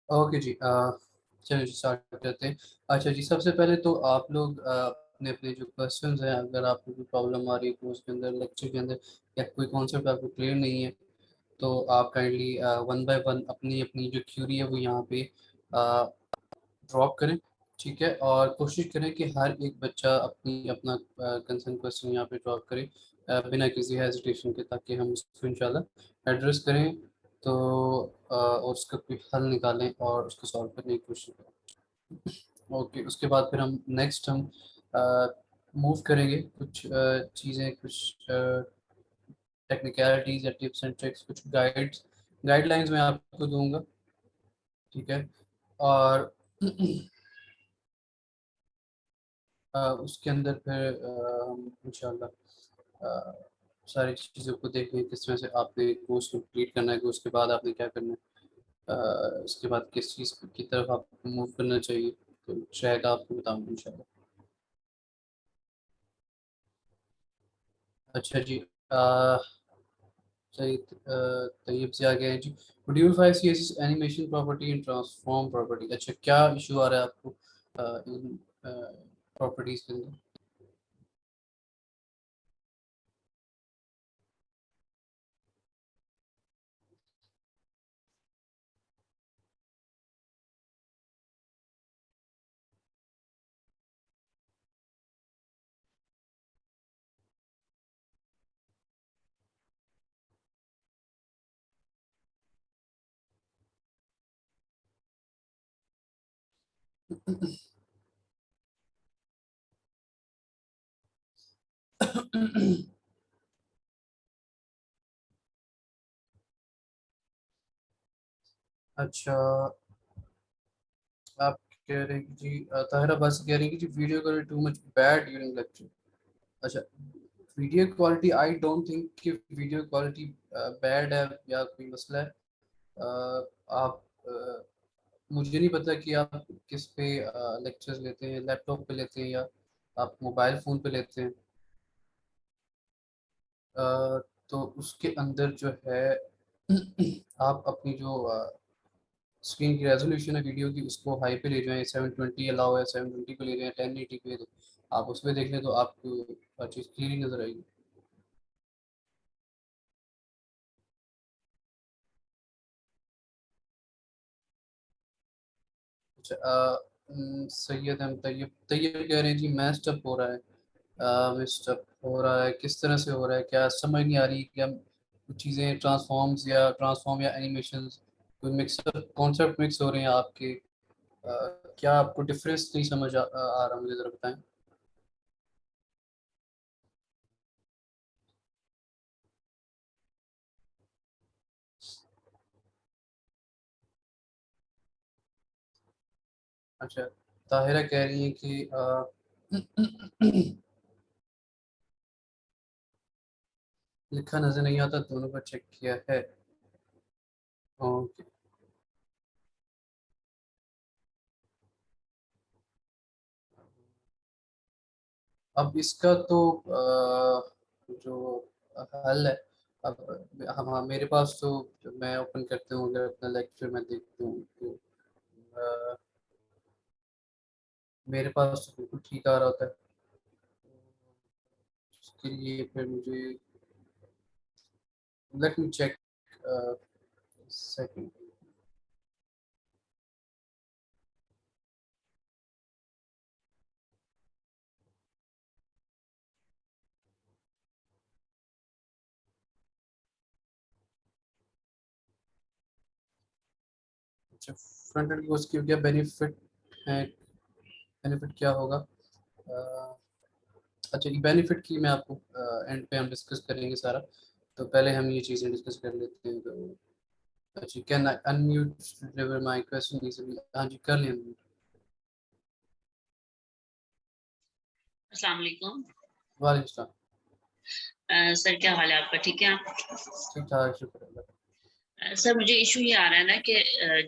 Okay जी, चलिए जी start करते हैं। अच्छा जी, सबसे पहले तो आप लोग अपने अपने जो क्वेश्चंस हैं, अगर आपको कोई प्रॉब्लम आ रही है कोर्स के अंदर, लेक्चर के अंदर, या कोई कॉन्सेप्ट आपको क्लियर नहीं है, तो आप काइंडली वन बाय वन अपनी अपनी जो क्यूरी है वो यहाँ पे ड्रॉप करें। ठीक है, और कोशिश करें कि हर एक बच्चा अपनी अपना कंसर्न क्वेश्चन यहाँ पे ड्रॉप करे, बिना किसी हेजिटेशन के, ताकि हम उसको इंशाल्लाह एड्रेस करें। तो और उसका कोई हल निकालें और उसको सॉल्व करने की कोशिश करें। ओके, उसके बाद फिर हम नेक्स्ट हम मूव करेंगे कुछ चीज़ें, कुछ टेक्निकलिटीज या टिप्स एंड ट्रिक्स, कुछ गाइडलाइंस मैं आपको दूंगा। ठीक है, और उसके अंदर फिर हम इंशाल्लाह सारी चीज़ों को देखें, किस तरह से आपने कोर्स कंप्लीट करना है, कोर्स के बाद आपने क्या करना है, उसके बाद किस चीज़ की तरफ आपको मूव करना चाहिए, तो शायद आपको बताऊँगा इंशाल्लाह। अच्छा जी, सही, तैयब से आ गए हैं जी। Module 5 CSS animation property and transform property. अच्छा, क्या इशू आ रहा है आपको इन प्रॉपर्टीज के अंदर? अच्छा, आप कह रहे हैं कि जी ताहिरा बस कह रही है कि जी video quality too much bad during lecture. अच्छा, video quality, I don't think कि वीडियो क्वालिटी बैड है या कोई मसला है। आप मुझे नहीं पता कि आप किस पे लेक्चर्स लेते हैं, लैपटॉप पे लेते हैं या आप मोबाइल फ़ोन पे लेते हैं। तो उसके अंदर जो है आप अपनी जो स्क्रीन की रेजोल्यूशन है वीडियो की, उसको हाई पे ले जाएं, 720 अलाउ है, 720 पे ले जाएं, 1080 पे, तो आप उस पर देख लें तो आपको हर चीज़ क्लियरली नजर आएगी। अच्छा, सैयद हम तैयब तैयब कह रहे हैं जी मैस्ड अप हो रहा है। मैस्ड अप हो रहा है, किस तरह से हो रहा है, क्या समझ नहीं आ रही कि हम कुछ चीज़ें ट्रांसफॉर्म या एनिमेशंस, कोई मिक्सअप कॉन्सेप्ट मिक्स हो रहे हैं आपके। क्या आपको डिफरेंस नहीं समझ आ रहा, मुझे ज़रा बताएं। अच्छा, ताहिरा कह रही है कि लिखा नजर नहीं आता, दोनों का चेक किया है। ओके, अब इसका तो जो हल है, अब हम मेरे पास तो, जब मैं ओपन करता हूँ, अगर अपना लेक्चर मैं देखता हूँ तो अ, मेरे पास तो बिल्कुल ठीक आ रहा होता है। उसके लिए फिर मुझे, लेट मी चेक सेकंड। अच्छा, फ्रंट एंड कोर्स की क्या बेनिफिट है, बेनिफिट क्या होगा? अ, अच्छा, ये बेनिफिट की मैं आपको एंड पे हम डिस्कस करेंगे सारा। तो पहले हम ये चीज़ें डिस्कस कर लेते हैं। तो अच्छा, can I unmute deliver my question easily? हाँ जी, कर लिया unmute। अस्सलाम वालेकुम। वालेकुम सलाम। सर क्या हाल है आपका, ठीक है? ठीक ठाक, शुक्र अल्लाह का। सर मुझे इशू ये आ रहा है ना कि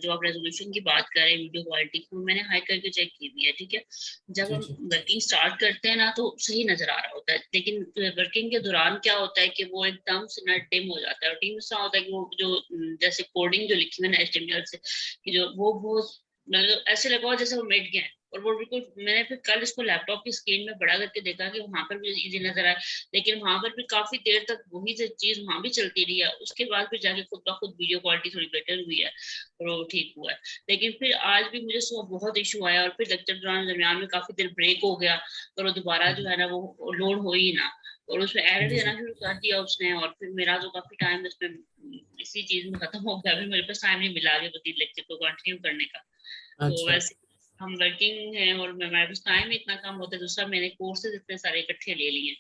जो आप रेजोल्यूशन की बात कर रहे हैं वीडियो क्वालिटी की, वो मैंने हाई करके चेक की हुई है, ठीक है। जब जी हम जी वर्किंग स्टार्ट करते हैं ना तो सही नजर आ रहा होता है, लेकिन वर्किंग के दौरान क्या होता है कि वो एकदम से ना डिम हो जाता है। और डिम इसका होता है कि वो जो जैसे कोडिंग जो लिखी हुई है ना HTML से, कि जो वो बहुत मतलब ऐसे लगा हुआ जैसे वो मिट गए हैं। और वो बिल्कुल, मैंने फिर कल इसको लैपटॉप की स्क्रीन में बड़ा करके देखा कि वहां पर भी इजी नजर आया, लेकिन वहां पर भी काफी देर तक वही चीज वहां भी चलती रही है। उसके बाद फिर जाके खुद ब खुद वीडियो क्वालिटी थोड़ी बेटर हुई है और वो ठीक हुआ है। लेकिन फिर आज भी मुझे सुबह बहुत इशू आया और फिर लेक्चर दरमियान में काफी देर ब्रेक हो गया, और वो दोबारा जो है ना वो लोड हो ही ना, और उसमें एरर जी देना जी। शुरू कर दिया उसने। और फिर मेरा तो काफी टाइम इसमें इसी चीज में खत्म हो गया, फिर मेरे पास टाइम नहीं मिला आगे बल्कि लेक्चर को कंटिन्यू करने का। तो अच्छा वैसे हम वर्किंग हैं और हमारे पास टाइम इतना कम होता है, दूसरा मैंने कोर्सेज इतने सारे इकट्ठे ले लिए।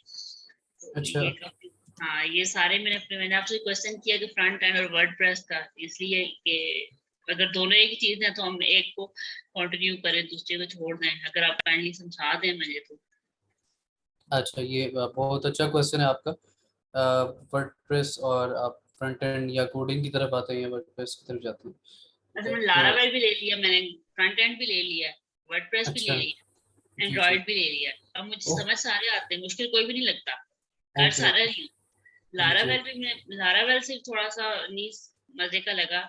तो अच्छा ये काफी, हाँ ये सारे मैंने आपसे क्वेश्चन किया कि फ्रंट एंड और वर्डप्रेस का, इसलिए कि अगर दोनों एक ही चीज है तो हम एक को कंटिन्यू करें दूसरे को छोड़ दें, अगर आप काइंडली समझा दें मुझे तो। अच्छा, ये बहुत अच्छा क्वेश्चन है आपका। वर्डप्रेस और आप फ्रंट एंड या कोडिंग की तरफ आते हैं या वर्डप्रेस की तरफ जाते हैं? ठीक अच्छा, है मैंने तो लारावेल भी ले लिया, मैंने फ्रंट एंड भी ले लिया, वर्डप्रेस भी ले अच्छा। लिया, जी जी। एंड्रॉइड भी ले लिया। अब मुझे ओह, समझ सारे आते हैं, मुश्किल कोई भी नहीं लगता, कर ओके सारा ओके। रही हूँ। जी जी। लारावेल भी मैं, लारावेल से थोड़ा सा नीस मजे का लगा।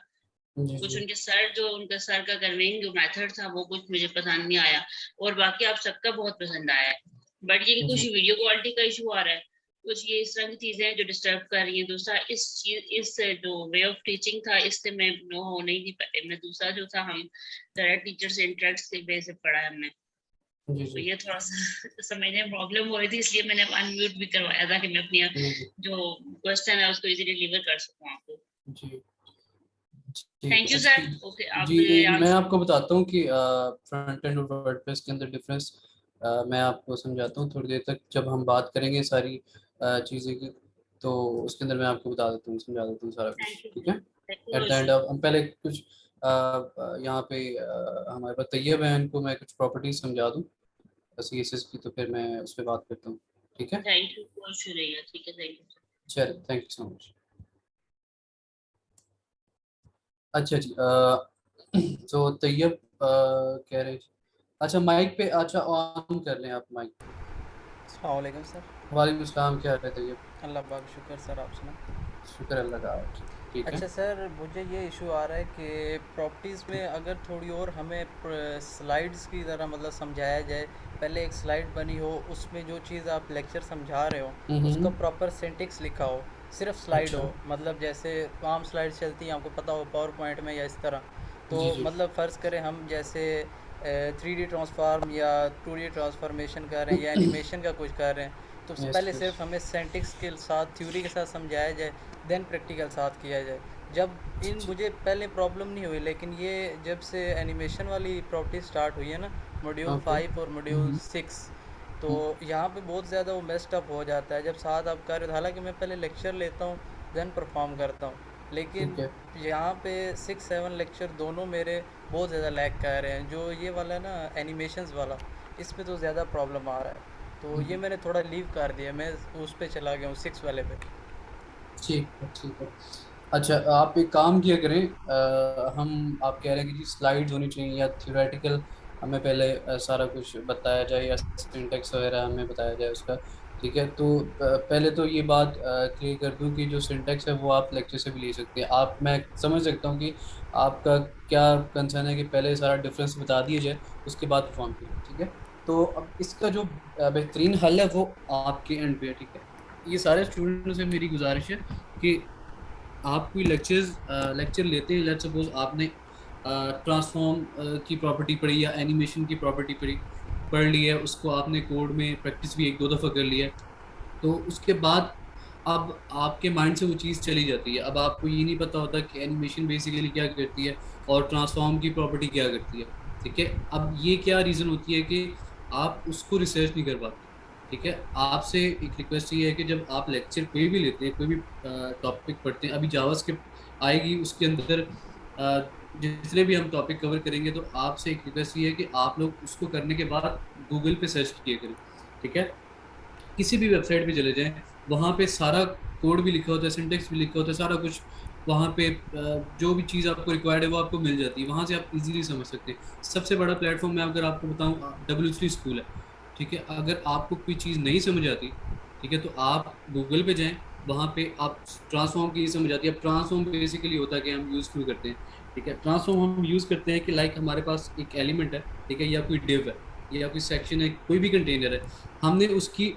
जी कुछ जी। उनके सर, जो उनका सर का कन्वेइंग जो मेथड था वो कुछ मुझे पसंद नहीं आया, और बाकी आप सबका बहुत पसंद आया है। बट ये कि कुछ जी वीडियो क्वालिटी का इशू आ रहा है, कुछ ये इस तरह की चीजें हैं जो डिस्टर्ब कर रही हैं। दूसरा इस चीज, इस जो वे ऑफ टीचिंग था इससे मैं नो हो नहीं थी पहले, मैं दूसरा जो था हम डायरेक्ट टीचर से इंटरेक्ट से वे से पढ़ा है हमने। जी तो जी। ये थोड़ा सा समझने में प्रॉब्लम हो रही थी, इसलिए मैंने अनम्यूट भी करवाया था कि मैं अपनी जी जी। जो क्वेश्चन है उसको इजीली डिलीवर कर सकूं आपको। जी जी। Thank you sir. ओके, आप जी मैं आंसर। आपको बताता हूँ कि फ्रंट एंड और वर्डप्रेस के अंदर डिफरेंस मैं आपको समझाता हूँ थोड़ी देर तक, जब हम बात करेंगे सारी चीज़ें की, तो उसके अंदर मैं आपको बता देता हूँ, समझा देता हूँ सारा कुछ, थैंक यू ठीक है। Sir, no at the end issue. हम पहले कुछ यहाँ पे हमारे पास तैयब है, इनको मैं कुछ प्रॉपर्टीज समझा दूँ सी एस एस की, तो फिर मैं उस पर बात करता हूँ, ठीक है। थैंक यू, कोई इशू नहीं है, ठीक है, थैंक यू। चलिए, थैंक यू सो मच। अच्छा जी, तो तैयब कह रहे हैं। अच्छा माइक पे, अच्छा ऑन कर लें आप माइक। अस्सलाम वालेकुम सर। वालेकुम अस्सलाम, क्या हाल है तैयब? अल्लाह पाक का शुक्र सर, आप सुनाएं। शुक्र अल्लाह का। ठीक है। अच्छा सर, मुझे ये इशू आ रहा है कि प्रॉपर्टीज़ में अगर थोड़ी और हमें स्लाइड्स की तरह मतलब समझाया जाए। पहले एक स्लाइड बनी हो, उसमें जो चीज़ आप लेक्चर समझा रहे हो उसका हम्म। प्रॉपर सिंटेक्स लिखा हो, सिर्फ स्लाइड अच्छा। हो, मतलब जैसे आम स्लाइड्स चलती हैं आपको पता हो पावर पॉइंट में या इस तरह। तो जी जी। मतलब फ़र्ज़ करें हम जैसे 3D ट्रांसफार्म या 2D ट्रांसफॉर्मेशन कर रहे हैं या एनिमेशन का कुछ कर रहे हैं, तो यस पहले यस। सिर्फ हमें सेंटिक्स के साथ, थ्योरी के साथ समझाया जाए, देन प्रैक्टिकल साथ किया जाए। जब इन जी मुझे पहले प्रॉब्लम नहीं हुई, लेकिन ये जब से एनिमेशन वाली प्रॉपर्टी स्टार्ट हुई है ना, मॉड्यूल ओके। 5 और मॉड्यूल 6, तो यहाँ पे बहुत ज़्यादा वो मेस्ड अप हो जाता है जब साथ आप कर रहे हो। हालांकि मैं पहले लेक्चर लेता हूँ देन परफॉर्म करता हूँ, लेकिन ठीक है। यहाँ पे 6-7 लेक्चर दोनों मेरे बहुत ज़्यादा लैग कर रहे हैं। जो ये वाला ना एनिमेशंस वाला, इसमें तो ज़्यादा प्रॉब्लम आ रहा है, तो ये मैंने थोड़ा लीव कर दिया, मैं उस पे चला गया हूँ 6 वाले पे। ठीक है ठीक है। अच्छा, आप एक काम किया करें, हम आप कह रहे हैं कि जी स्लाइड्स होनी चाहिए या थ्योरेटिकल हमें पहले सारा कुछ बताया जाए या सिंटेक्स वगैरह हमें बताया जाए उसका, ठीक है। तो पहले तो ये बात क्लियर कर दूं कि जो सिंटेक्स है वो आप लेक्चर से भी ले सकते हैं। आप, मैं समझ सकता हूँ कि आपका क्या कंसर्न है कि पहले सारा डिफरेंस बता दिया जाए, उसके बाद परफॉर्म कीजिए, ठीक है। तो अब इसका जो बेहतरीन हल है वो आपके एंड पे है, ठीक है। ये सारे स्टूडेंट्स से मेरी गुजारिश है कि आप कोई लेक्चर लेते हैं, लेट्स सपोज आपने ट्रांसफॉर्म की प्रॉपर्टी पढ़ी या एनिमेशन की प्रॉपर्टी पढ़ ली है, उसको आपने कोड में प्रैक्टिस भी एक दो दफ़ा कर लिया है, तो उसके बाद अब आपके माइंड से वो चीज़ चली जाती है। अब आपको ये नहीं पता होता कि एनिमेशन बेसिकली क्या करती है और ट्रांसफॉर्म की प्रॉपर्टी क्या करती है, ठीक है। अब ये क्या रीज़न होती है कि आप उसको रिसर्च नहीं कर पाते, ठीक है। आपसे एक रिक्वेस्ट ये है कि जब आप लेक्चर कोई भी लेते हैं, कोई भी टॉपिक पढ़ते हैं, अभी जावास्क्रिप्ट आएगी उसके अंदर, जितने भी हम टॉपिक कवर करेंगे, तो आपसे एक रिक्वेस्ट ये है कि आप लोग उसको करने के बाद गूगल पे सर्च किया करें, ठीक है। किसी भी वेबसाइट पे चले जाएं, वहां पे सारा कोड भी लिखा होता है, सिंटेक्स भी लिखा होता है, सारा कुछ वहाँ पे जो भी चीज़ आपको रिक्वायर्ड है वो आपको मिल जाती है, वहाँ से आप इजीली समझ सकते हैं। सबसे बड़ा प्लेटफॉर्म मैं अगर आपको बताऊँ W3 स्कूल है, ठीक है। अगर आपको कोई चीज़ नहीं समझ आती, ठीक है, तो आप गूगल पे जाएं, वहाँ पे आप ट्रांसफॉर्म की समझ आती है। अब ट्रांसफॉर्म बेसिकली होता है कि हम यूज़ क्यों करते हैं, ठीक है। ट्रांसफॉर्म हम यूज़ करते हैं कि लाइक हमारे पास एक एलिमेंट है, ठीक है, या कोई डिव है, या कोई सेक्शन है, कोई भी कंटेनर है, हमने उसकी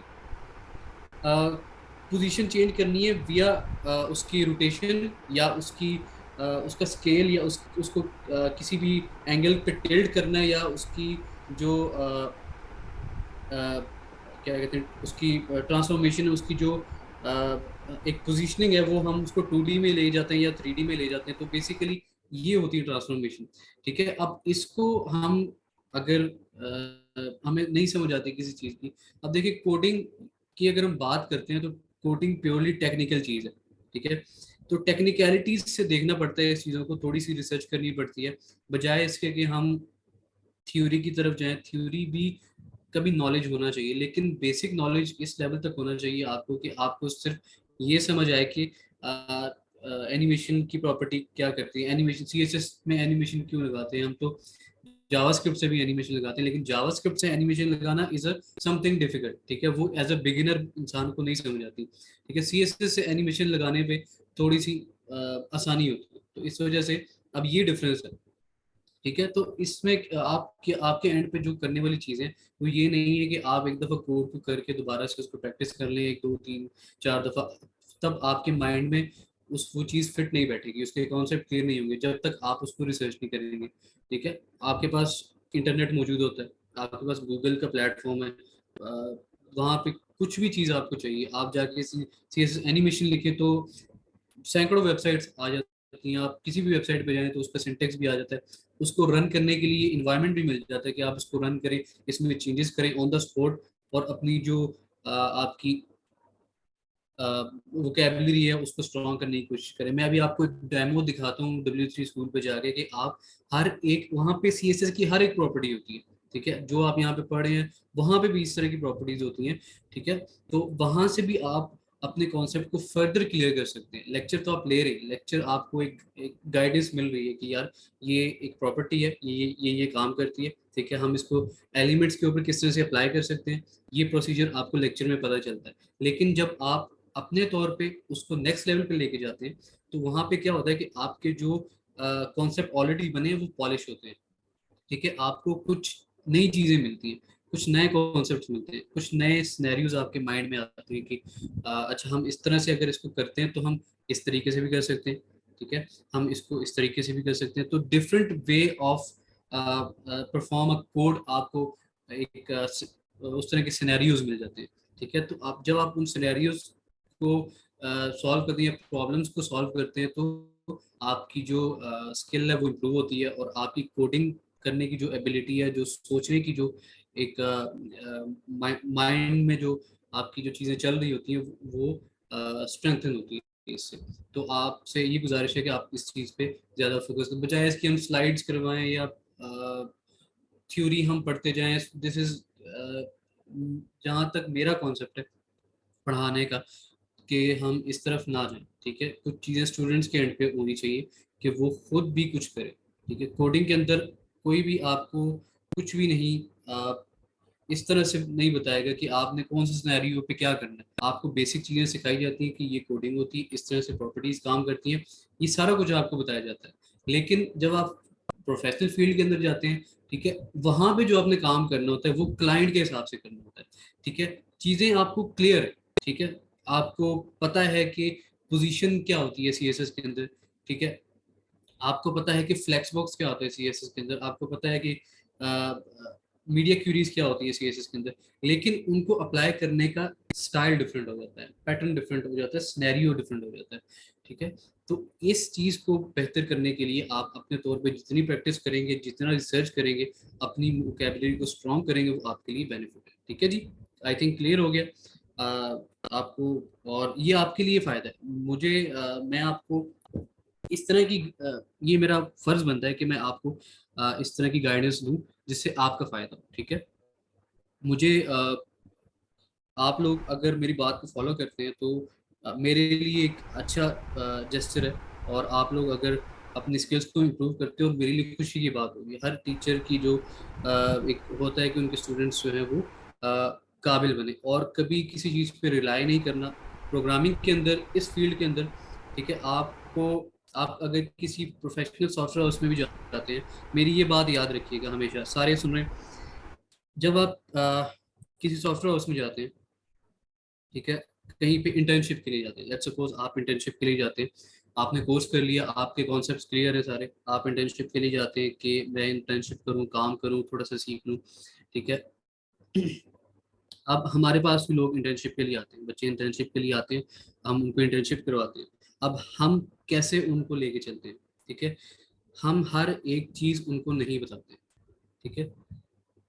पोजीशन चेंज करनी है विया उसकी रोटेशन, या उसका स्केल, या उसको किसी भी एंगल पे टिल्ट करना है, या उसकी जो क्या कहते हैं, उसकी ट्रांसफॉर्मेशन है, उसकी जो एक पोजीशनिंग है, वो हम उसको 2D में ले जाते हैं या 3D में ले जाते हैं। तो बेसिकली ये होती है ट्रांसफॉर्मेशन, ठीक है। अब इसको हम अगर हमें नहीं समझ आती किसी चीज़ की, अब देखिए कोडिंग की अगर हम बात करते हैं तो कोडिंग प्योरली टेक्निकल चीज़ है, ठीक है। तो टेक्निकलिटीज से देखना पड़ता है इस चीज़ों को, थोड़ी सी रिसर्च करनी पड़ती है, बजाय इसके कि हम थ्योरी की तरफ जाएं। थ्योरी भी कभी नॉलेज होना चाहिए, लेकिन बेसिक नॉलेज इस लेवल तक होना चाहिए आपको कि आपको सिर्फ ये समझ आए कि एनिमेशन की प्रॉपर्टी क्या करती है, एनिमेशन सीएसएस में एनिमेशन क्यों लगाते हैं हम, तो जावास्क्रिप्ट से भी एनिमेशन लगाते हैं, लेकिन जावास्क्रिप्ट से एनिमेशन लगाना इज अ समथिंग डिफिकल्ट, ठीक है। वो एज अ बिगिनर इंसान को नहीं समझ आती, ठीक है। सीएसएस से एनिमेशन लगाने पे थोड़ी सी आसानी होती है, तो इस वजह से अब ये डिफरेंस है, ठीक है। तो इसमें आपके आपके एंड पे जो करने वाली चीजें, वो ये नहीं है कि आप एक दफा कोड को करके दोबारा से उसको प्रैक्टिस कर लें 1 2 3 4 दफा, तब आपके माइंड में उस वो चीज़ फिट नहीं बैठेगी, उसके कॉन्सेप्ट क्लियर नहीं होंगे जब तक आप उसको रिसर्च नहीं करेंगे, ठीक है। आपके पास इंटरनेट मौजूद होता है, आपके पास गूगल का प्लेटफॉर्म है, वहाँ पे कुछ भी चीज़ आपको चाहिए, आप जाके सी एस एनिमेशन लिखे तो सैकड़ों वेबसाइट्स आ जाती हैं, आप किसी भी वेबसाइट पे जाएं तो उसका सिंटेक्स भी आ जाता है, उसको रन करने के लिए इन्वायरमेंट भी मिल जाता है कि आप इसको रन करें, इसमें चेंजेस करें ऑन द स्पॉट, और अपनी जो आपकी वोकेबलरी है उसको स्ट्रॉन्ग करने की कोशिश करें। मैं अभी आपको एक डेमो दिखाता हूँ W3 स्कूल पे जाके कि आप हर एक, वहाँ पे CSS की हर एक प्रॉपर्टी होती है, ठीक है, जो आप यहाँ पे पढ़ रहे हैं वहाँ पे भी इस तरह की प्रॉपर्टीज होती हैं, ठीक है। तो वहाँ से भी आप अपने कॉन्सेप्ट को फर्दर क्लियर कर सकते हैं। लेक्चर तो आप ले रहे हैं, लेक्चर आपको एक गाइडेंस मिल रही है कि यार ये एक प्रॉपर्टी है, ये काम करती है, ठीक है, हम इसको एलिमेंट्स के ऊपर किस तरह से अप्लाई कर सकते हैं, ये प्रोसीजर आपको लेक्चर में पता चलता है। लेकिन जब आप अपने तौर पे उसको नेक्स्ट लेवल पे लेके जाते हैं, तो वहाँ पे क्या होता है कि आपके जो कॉन्सेप्ट ऑलरेडी बने हैं वो पॉलिश होते हैं, ठीक है। आपको कुछ नई चीज़ें मिलती हैं, कुछ नए कॉन्सेप्ट्स मिलते हैं, कुछ नए सिनेरियोज आपके माइंड में आते हैं कि अच्छा हम इस तरह से अगर इसको करते हैं तो हम इस तरीके से भी कर सकते हैं, ठीक है, हम इसको इस तरीके से भी कर सकते हैं। तो different way of perform a code आपको एक उस तरह के सिनेरियोज मिल जाते हैं, ठीक है। तो आप जब आप उन सिनेरियोज को सॉल्व करते हैं, प्रॉब्लम्स को सॉल्व करते हैं, तो आपकी जो स्किल है वो इम्प्रूव होती है, और आपकी कोडिंग करने की जो एबिलिटी है, जो सोचने की जो एक माइंड में जो आपकी जो चीज़ें चल रही होती हैं वो स्ट्रेंथन होती है इससे। तो आपसे ये गुजारिश है कि आप इस चीज़ पे ज़्यादा फोकस करें, बजाय इसकी हम स्लाइड्स करवाएं या थ्योरी हम पढ़ते जाएं। दिस इज जहाँ तक मेरा कॉन्सेप्ट है पढ़ाने का, कि हम इस तरफ ना जाएं, ठीक है। कुछ चीज़ें स्टूडेंट्स के एंड पे होनी चाहिए कि वो खुद भी कुछ करें, ठीक है। कोडिंग के अंदर कोई भी आपको कुछ भी नहीं इस तरह से नहीं बताएगा कि आपने कौन से सिनेरियो पे क्या करना है। आपको बेसिक चीज़ें सिखाई जाती हैं कि ये कोडिंग होती है, इस तरह से प्रॉपर्टीज काम करती हैं, ये सारा कुछ आपको बताया जाता है। लेकिन जब आप प्रोफेशनल फील्ड के अंदर जाते हैं, ठीक है, वहाँ पे जो आपने काम करना होता है वो क्लाइंट के हिसाब से करना होता है, ठीक है। चीज़ें आपको क्लियर है, ठीक है, आपको पता है कि पोजीशन क्या होती है CSS के अंदर, ठीक है, आपको पता है कि फ्लेक्स बॉक्स क्या होता है CSS के अंदर, आपको पता है कि मीडिया क्यूरीज क्या होती है CSS के अंदर, लेकिन उनको अप्लाई करने का स्टाइल डिफरेंट हो जाता है, पैटर्न डिफरेंट हो जाता है, सिनेरियो डिफरेंट हो जाता है, ठीक है। तो इस चीज़ को बेहतर करने के लिए आप अपने तौर पे जितनी प्रैक्टिस करेंगे, जितना रिसर्च करेंगे, अपनी वोकैबुलरी को स्ट्रॉन्ग करेंगे, वो आपके लिए बेनिफिट है, ठीक है जी। आई थिंक क्लियर हो गया आपको, और ये आपके लिए फ़ायदा है। मैं आपको इस तरह की ये मेरा फर्ज बनता है कि मैं आपको इस तरह की गाइडेंस दूं जिससे आपका फायदा हो, ठीक है। मुझे आप लोग अगर मेरी बात को फॉलो करते हैं तो मेरे लिए एक अच्छा जेस्चर है, और आप लोग अगर अपनी स्किल्स को इम्प्रूव करते हो, और मेरे लिए खुशी की बात होगी। हर टीचर की जो एक होता है कि उनके स्टूडेंट्स जो हैं वो काबिल बने, और कभी किसी चीज़ पे रिलाई नहीं करना। प्रोग्रामिंग के अंदर, इस फील्ड के अंदर, ठीक है, आपको, आप अगर किसी प्रोफेशनल सॉफ्टवेयर हाउस में भी जाते हैं, मेरी ये बात याद रखिएगा हमेशा, सारे सुन रहे हैं, जब आप किसी सॉफ्टवेयर हाउस में जाते हैं, ठीक है, कहीं पे इंटर्नशिप के लिए जाते हैं, लेट्स सपोज आप इंटर्नशिप के लिए जाते हैं, आपने कोर्स कर लिया, आपके कॉन्सेप्ट्स क्लियर है सारे, आप इंटर्नशिप के लिए जाते हैं कि मैं इंटर्नशिप करूं, काम करूं, थोड़ा सा सीख लूं, ठीक है। अब हमारे पास भी लोग इंटर्नशिप के लिए आते हैं, बच्चे इंटर्नशिप के लिए आते हैं, हम उनको इंटर्नशिप करवाते हैं। अब हम कैसे उनको लेके चलते हैं, ठीक है, हम हर एक चीज़ उनको नहीं बताते, ठीक है।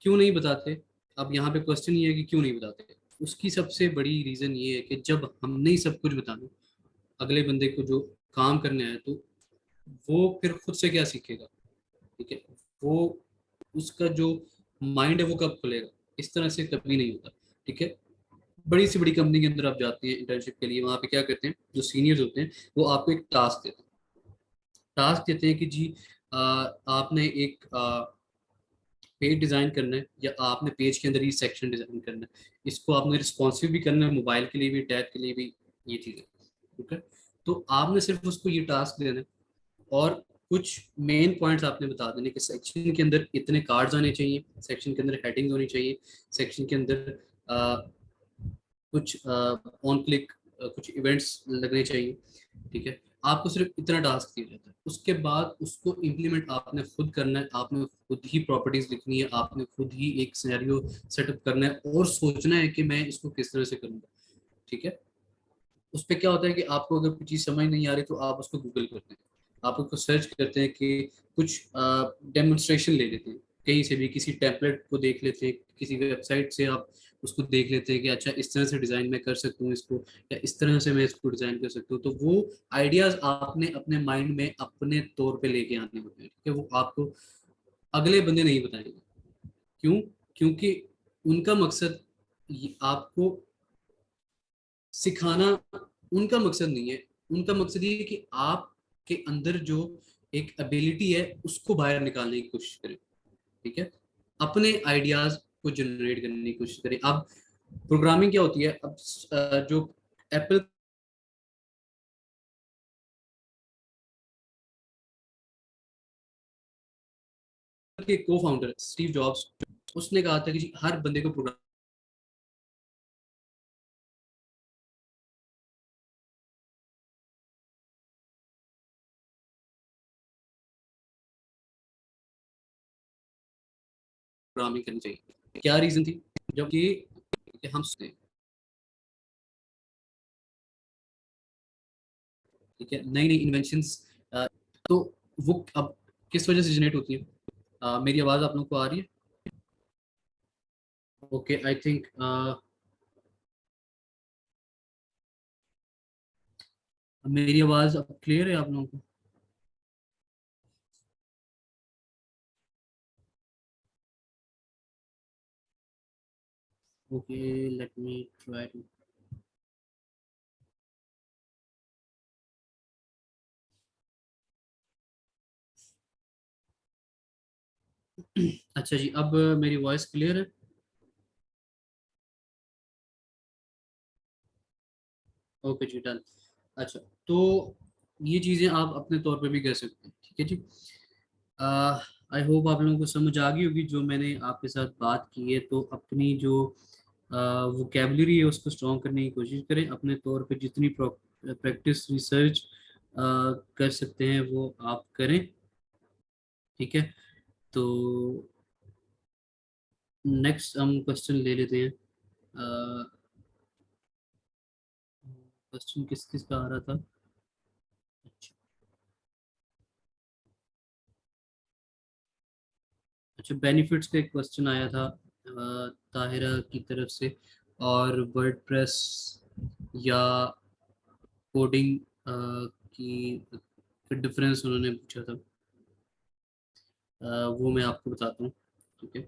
क्यों नहीं बताते? अब यहाँ पे क्वेश्चन ये है कि क्यों नहीं बताते। उसकी सबसे बड़ी रीज़न ये है कि जब हम नहीं सब कुछ बताना अगले बंदे को जो काम करने आए, तो वो फिर खुद से क्या सीखेगा, ठीक है। वो, उसका जो माइंड है वो कब खुलेगा? इस तरह से कभी नहीं होता, ठीक है। बड़ी से बड़ी कंपनी के अंदर आप जाते हैं इंटर्नशिप के लिए, वहाँ पे क्या करते हैं, जो सीनियर्स होते हैं वो आपको एक टास्क देते हैं कि जी आपने एक पेज डिज़ाइन करना है, या आपने पेज के अंदर ही सेक्शन डिज़ाइन करना है, इसको आपने रिस्पॉन्सिव भी करना है, मोबाइल के लिए भी, टैब के लिए भी, ये चीज़ें, ठीक है। तो आपने सिर्फ उसको ये टास्क देना है, और कुछ मेन पॉइंट्स आपने बता देने कि सेक्शन के अंदर इतने कार्ड्स आने चाहिए, सेक्शन के अंदर हेडिंग होनी चाहिए, सेक्शन के अंदर कुछ ऑन क्लिक कुछ इवेंट्स लगने चाहिए, ठीक है। आपको सिर्फ इतना टास्क दिया जाता है, उसके बाद उसको इम्प्लीमेंट आपने खुद करना है, आपने खुद ही प्रॉपर्टीज लिखनी है, आपने खुद ही एक सिनेरियो सेटअप करना है, और सोचना है कि मैं इसको किस तरह से करूँगा, ठीक है। उस पर क्या होता है कि आपको अगर कोई चीज़ समझ नहीं आ रही तो आप उसको गूगल करते हैं, आप उसको सर्च करते हैं कि कुछ डेमोन्स्ट्रेशन ले लेते हैं, कहीं से भी किसी टेम्पलेट को देख लेते हैं, किसी वेबसाइट से आप उसको देख लेते हैं कि अच्छा इस तरह से डिज़ाइन मैं कर सकता हूँ इसको, या इस तरह से मैं इसको डिज़ाइन कर सकता हूँ। तो वो आइडियाज़ आपने अपने माइंड में अपने तौर पे लेके आने होते हैं, ठीक है। वो आपको अगले बंदे नहीं बताएंगे। क्यों? क्योंकि उनका मकसद आपको सिखाना उनका मकसद नहीं है। उनका मकसद ये है कि आपके अंदर जो एक एबिलिटी है उसको बाहर निकालने की कोशिश करें, ठीक है। अपने आइडियाज को जनरेट करने की कोशिश करें। अब प्रोग्रामिंग क्या होती है? अब जो एप्पल के को फाउंडर स्टीव जॉब्स, उसने कहा था कि जी हर बंदे को प्रोग्रामिंग करनी चाहिए। क्या रीजन थी? जबकि हम सोचते हैं, ठीक है, नई नई इन्वेंशंस, तो वो अब किस वजह से जनरेट होती है? मेरी आवाज़ आप लोगों को आ रही है? ओके, आई थिंक मेरी आवाज़ अब क्लियर है आप लोगों को? Okay, let me try to. अच्छा जी, अब मेरी वॉइस क्लियर है? ओके जी, डन। अच्छा, तो ये चीज़ें आप अपने तौर पे भी कर सकते हैं, ठीक है जी। आई होप आप लोगों को समझ आ गई होगी जो मैंने आपके साथ बात की है। तो अपनी जो वोकेबलरी है उसको स्ट्रॉन्ग करने की कोशिश करें, अपने तौर पे जितनी प्रैक्टिस रिसर्च कर सकते हैं वो आप करें, ठीक है। तो नेक्स्ट हम क्वेश्चन ले लेते हैं। क्वेश्चन किस किस का आ रहा था? अच्छा, अच्छा, बेनिफिट्स का एक क्वेश्चन आया था ताहिरा की तरफ से, और वर्डप्रेस या कोडिंग की डिफरेंस उन्होंने पूछा था। वो मैं आपको बताता हूँ, ठीक है।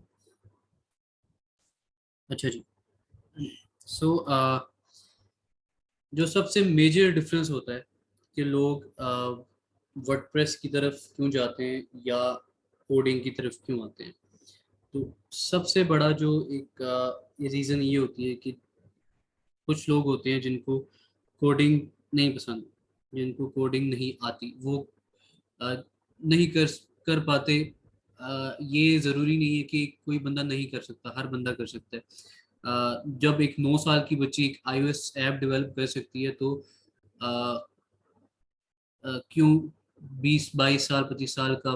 अच्छा जी, सो जो सबसे मेजर डिफरेंस होता है कि लोग वर्डप्रेस की तरफ क्यों जाते हैं या कोडिंग की तरफ क्यों आते हैं। तो सबसे बड़ा जो एक रीज़न ये होती है कि कुछ लोग होते हैं जिनको कोडिंग नहीं पसंद, जिनको कोडिंग नहीं आती, वो नहीं कर कर पाते। ये ज़रूरी नहीं है कि कोई बंदा नहीं कर सकता, हर बंदा कर सकता है। जब एक 9 साल की बच्ची एक iOS ऐप डेवलप कर सकती है तो अ, क्यों 20 22 साल 25 साल का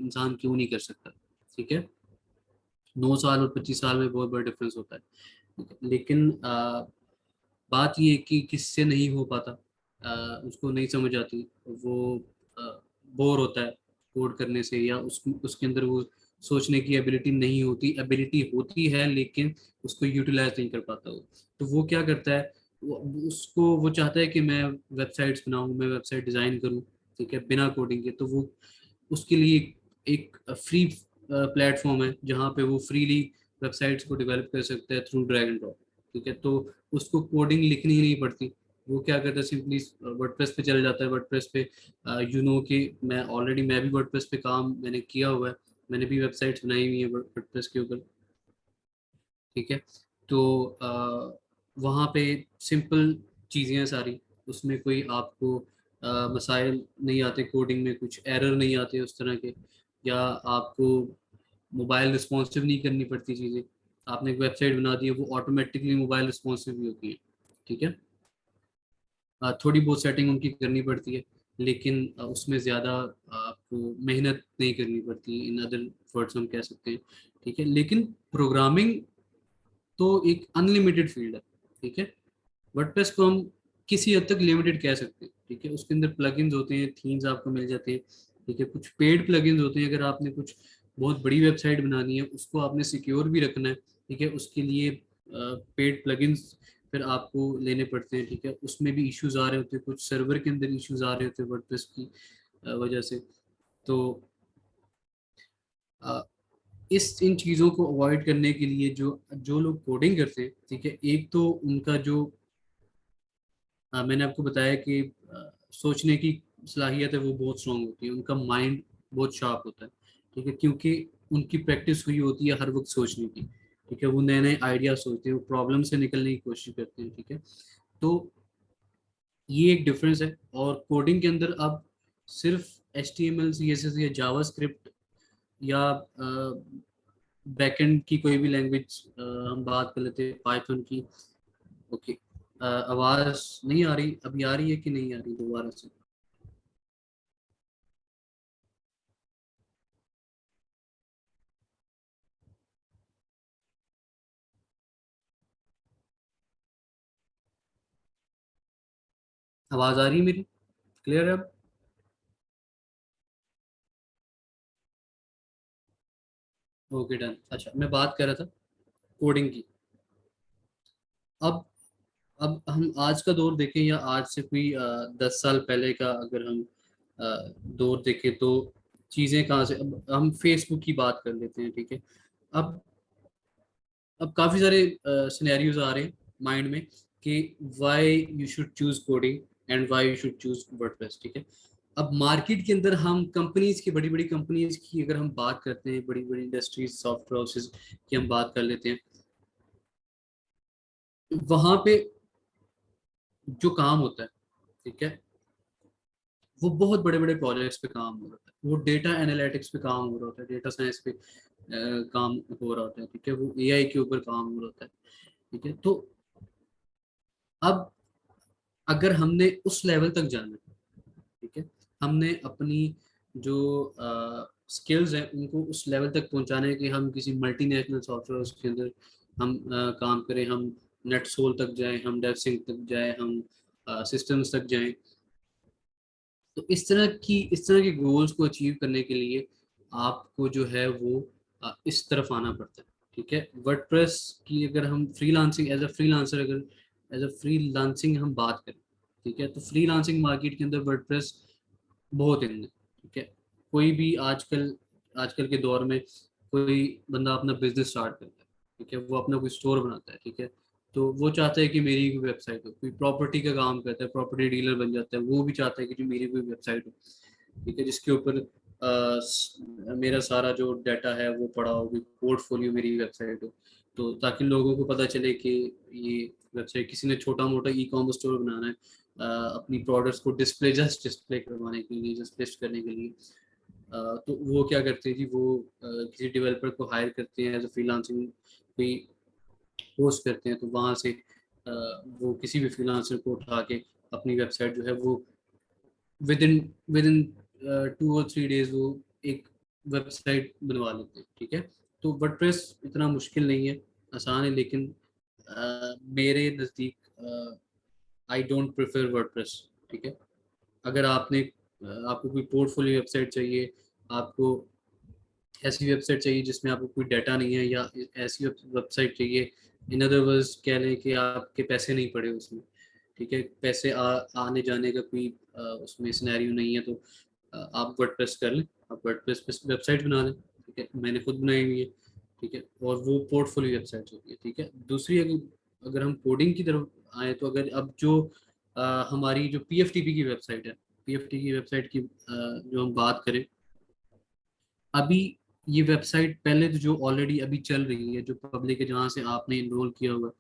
इंसान क्यों नहीं कर सकता। ठीक है, 9 साल और 25 साल में बहुत बड़ा डिफरेंस होता है। ठीक है? लेकिन बात ये है कि किससे नहीं हो पाता, उसको नहीं समझ आती, वो बोर होता है कोड करने से, या उसके अंदर वो सोचने की एबिलिटी नहीं होती, एबिलिटी होती है लेकिन उसको यूटिलाइज नहीं कर पाता वो। तो वो क्या करता है, वो चाहता है कि मैं वेबसाइट्स बनाऊं, मैं वेबसाइट डिज़ाइन करूं, ठीक है, बिना कोडिंग के। तो वो उसके लिए एक फ्री प्लेटफॉर्म है जहाँ पे वो फ्रीली वेबसाइट्स को डेवलप कर सकता है थ्रू ड्रैग एंड ड्रॉप। ठीक है, तो उसको कोडिंग लिखनी ही नहीं पड़ती। वो क्या करता है, सिंपली वर्डप्रेस पे चले जाता है। वर्डप्रेस पे कि मैं भी वर्डप्रेस पे काम मैंने किया हुआ है, मैंने भी वेबसाइट्स बनाई हुई है वर्डप्रेस के ऊपर। ठीक है, तो वहाँ पे सिंपल चीज़ें हैं सारी, उसमें कोई आपको मसाइल नहीं आते, कोडिंग में कुछ एरर नहीं आते उस तरह के, या आपको मोबाइल रिस्पॉन्सिव नहीं करनी पड़ती चीज़ें। आपने एक वेबसाइट बना दी है, वो ऑटोमेटिकली मोबाइल रिस्पॉन्सिव भी होती है। ठीक है, थोड़ी बहुत सेटिंग उनकी करनी पड़ती है, लेकिन उसमें ज़्यादा आपको मेहनत नहीं करनी पड़ती, इन अदर वर्ड्स हम कह सकते हैं। ठीक है, लेकिन प्रोग्रामिंग तो एक अनलिमिटेड फील्ड है। ठीक है, वर्डप्रेस को हम किसी हद तक लिमिटेड कह सकते हैं। ठीक है, उसके अंदर प्लगइन्स होते हैं, थीम्स आपको मिल जाते हैं। ठीक है, कुछ पेड प्लगइन्स होते हैं, अगर आपने कुछ बहुत बड़ी वेबसाइट बनानी है, उसको आपने सिक्योर भी रखना है। ठीक है, उसके लिए पेड प्लगइन्स फिर आपको लेने पड़ते हैं। ठीक है, उसमें भी इश्यूज आ रहे होते हैं, कुछ सर्वर के अंदर इश्यूज आ रहे होते हैं वर्डप्रेस की वजह से। तो अ, इस इन चीज़ों को अवॉइड करने के लिए जो जो लोग कोडिंग करते हैं, ठीक है, एक तो उनका जो मैंने आपको बताया कि सोचने की सलाहियत है वो बहुत स्ट्रांग होती है, उनका माइंड बहुत शार्प होता है। ठीक है, क्योंकि उनकी प्रैक्टिस हुई होती है हर वक्त सोचने की। ठीक है, वो नए नए आइडिया सोचते हैं, वो प्रॉब्लम से निकलने की कोशिश करते हैं। ठीक है, तो ये एक डिफरेंस है। और कोडिंग के अंदर अब सिर्फ HTML CSS या जावास्क्रिप्ट या बैकएंड की कोई भी लैंग्वेज, हम बात कर लेते हैं पाइथन की। ओके, आवाज नहीं आ रही, अभी आ रही है कि नहीं आ रही दोबारा से? आवाज आ रही है मेरी, क्लियर है अब? Okay, done. अच्छा, मैं बात कर रहा था कोडिंग की। अब हम आज का दौर देखें या आज से कोई 10 साल पहले का अगर हम दौर देखें, तो चीज़ें कहाँ से, अब हम फेसबुक की बात कर लेते हैं। ठीक है, अब अब काफ़ी सारे सिनेरियोज आ रहे हैं माइंड में कि why you should choose coding and why you should choose WordPress. ठीक है, अब मार्केट के अंदर हम कंपनीज की, बड़ी बड़ी कंपनीज की अगर हम बात करते हैं, बड़ी बड़ी इंडस्ट्रीज, सॉफ्टवेयर हाउसेज की हम बात कर लेते हैं, वहां पे जो काम होता है, ठीक है, वो बहुत बड़े बड़े प्रोजेक्ट्स पे काम हो रहा है, वो डेटा एनालिटिक्स पे काम हो रहा होता है, डेटा साइंस पे काम हो रहा होता है। ठीक है, वो AI के ऊपर काम हो रहा होता है। ठीक है, तो अब अगर हमने उस लेवल तक जाना है, ठीक है, हमने अपनी जो स्किल्स हैं उनको उस लेवल तक पहुंचाना है कि हम किसी मल्टीनेशनल सॉफ्टवेयर के अंदर हम काम करें, हम नेटसोल तक जाएं, हम डेवसिंक तक जाएं, हम सिस्टम्स तक जाएं। तो इस तरह के गोल्स को अचीव करने के लिए आपको जो है वो इस तरफ आना पड़ता है। ठीक है, वर्डप्रेस की अगर हम फ्रीलांसिंग एज अ फ्रीलांसर, अगर एज अ फ्रीलांसिंग हम बात करें, ठीक है, तो फ्रीलांसिंग मार्केट के अंदर वर्डप्रेस बहुत इन है। ठीक है, कोई भी आजकल आजकल के दौर में कोई बंदा अपना बिजनेस स्टार्ट करता है, ठीक है, वो अपना कोई स्टोर बनाता है। ठीक है, तो वो चाहता है कि मेरी कोई वेबसाइट हो, कोई प्रॉपर्टी का काम करता है, प्रॉपर्टी डीलर बन जाता है, वो भी चाहता है कि जो मेरी कोई वेबसाइट हो। ठीक है, जिसके ऊपर मेरा सारा जो डाटा है वो पड़ा हो, पोर्टफोलियो मेरी वेबसाइट हो, तो ताकि लोगों को पता चले कि ये वेबसाइट, किसी ने छोटा मोटा ई कॉमर्स स्टोर बनाना है अपनी प्रोडक्ट्स को डिस्प्ले करवाने के लिए, जस्ट लिस्ट करने के लिए, तो वो क्या करते हैं जी, वो किसी डेवलपर को हायर करते हैं एज अ फ्रीलांसिंग कोई पोस्ट करते हैं, तो वहाँ से वो किसी भी फ्रीलांसर को उठा के अपनी वेबसाइट जो है वो विद इन 2 और 3 डेज वो एक वेबसाइट बनवा लेते हैं। ठीक है, तो वर्डप्रेस इतना मुश्किल नहीं है, आसान है, लेकिन मेरे नज़दीक आई डोंट प्रेफर वर्डप्रेस। ठीक है, अगर आपको कोई पोर्टफोलियो वेबसाइट चाहिए, आपको ऐसी वेबसाइट चाहिए जिसमें आपको कोई डाटा नहीं है, या ऐसी वेबसाइट चाहिए, इन अदर वर्ड्स कह लें कि आपके पैसे नहीं पड़े उसमें, ठीक है, पैसे आने जाने का कोई उसमें सिनेरियो नहीं है, तो आप वर्डप्रेस कर लें, आप वर्डप्रेस पे वेबसाइट बना लें। ठीक है, मैंने खुद बनाई हुई है। ठीक है, और वो पोर्टफोलियो वेबसाइट होती है। ठीक है, दूसरी अगर हम कोडिंग की तरफ आए, तो अगर अब जो हमारी जो PFTP की वेबसाइट है, PFTP की वेबसाइट की जो हम बात करें, अभी ये वेबसाइट पहले तो जो ऑलरेडी अभी चल रही है, जो पब्लिक है, जहाँ से आपने इनरोल किया हुआ,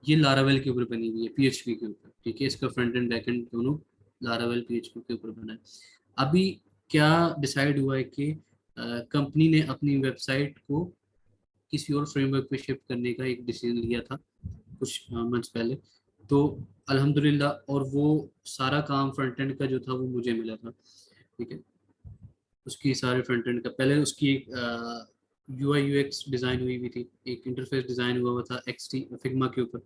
ये लारावेल के ऊपर बनी हुई है, PHP के ऊपर। ठीक है, इसका फ्रंट एंड बैक एंड दोनों लारावेल PHP के ऊपर बना है। अभी क्या डिसाइड हुआ है कि कंपनी ने अपनी वेबसाइट को किसी और फ्रेमवर्क पे शिफ्ट करने का एक डिसीजन लिया था कुछ मंथ्स पहले, तो अल्हम्दुलिल्लाह, और वो सारा काम फ्रंट एंड का जो था वो मुझे मिला था। ठीक है, उसकी सारे फ्रंट एंड का पहले उसकी एक UI UX डिज़ाइन हुई थी, एक इंटरफेस डिज़ाइन हुआ था XT फिग्मा के ऊपर,